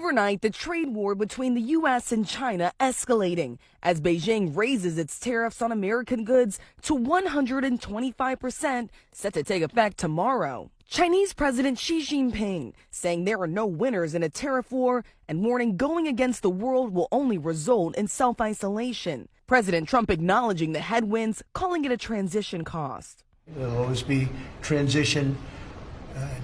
Overnight, the trade war between the U.S. and China escalating as Beijing raises its tariffs on American goods to 125%, set to take effect tomorrow. Chinese President Xi Jinping saying there are no winners in a tariff war and warning going against the world will only result in self-isolation. President Trump acknowledging the headwinds, calling it a transition cost. There'll always be transition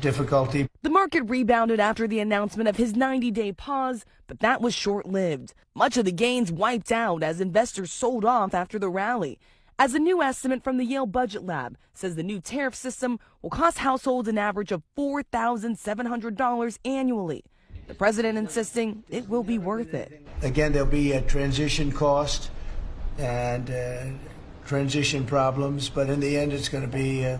difficulty. The market rebounded after the announcement of his 90-day pause, but that was short-lived. Much of the gains wiped out as investors sold off after the rally. As a new estimate from the Yale Budget Lab says the new tariff system will cost households an average of $4,700 annually. The president insisting it will be worth it. Again, there'll be a transition cost and transition problems, but in the end, it's going to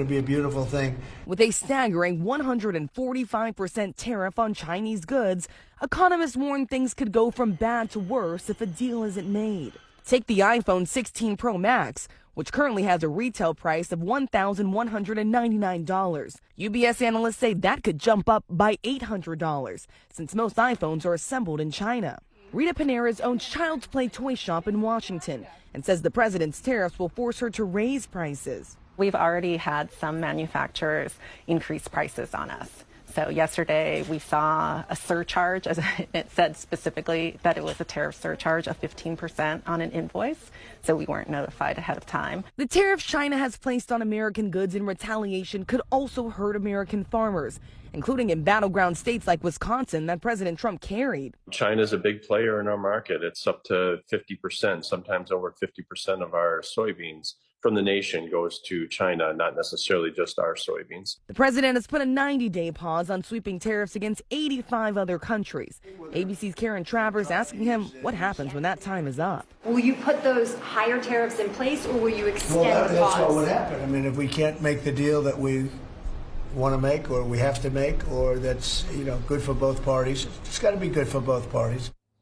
be a beautiful thing. With a staggering 145% tariff on Chinese goods, economists warn things could go from bad to worse if a deal isn't made. Take the iPhone 16 Pro Max, which currently has a retail price of $1,199. UBS analysts say that could jump up by $800, since most iPhones are assembled in China. Rita Pineras owns Child's Play toy shop in Washington and says the president's tariffs will force her to raise prices. We've already had some manufacturers increase prices on us. So yesterday we saw a surcharge, as it said specifically that it was a tariff surcharge of 15% on an invoice. So we weren't notified ahead of time. The tariffs China has placed on American goods in retaliation could also hurt American farmers, including in battleground states like Wisconsin that President Trump carried. China's a big player in our market. It's up to 50%, sometimes over 50% of our soybeans from the nation goes to China, not necessarily just our soybeans. The president has put a 90-day pause on sweeping tariffs against 85 other countries. ABC's Karen Travers asking him what happens when that time is up. Will you put those higher tariffs in place, or will you extend the that's pause? what would happen. I mean, if we can't make the deal that we want to make or we have to make, or that's good for both parties, it's got to be good for both parties.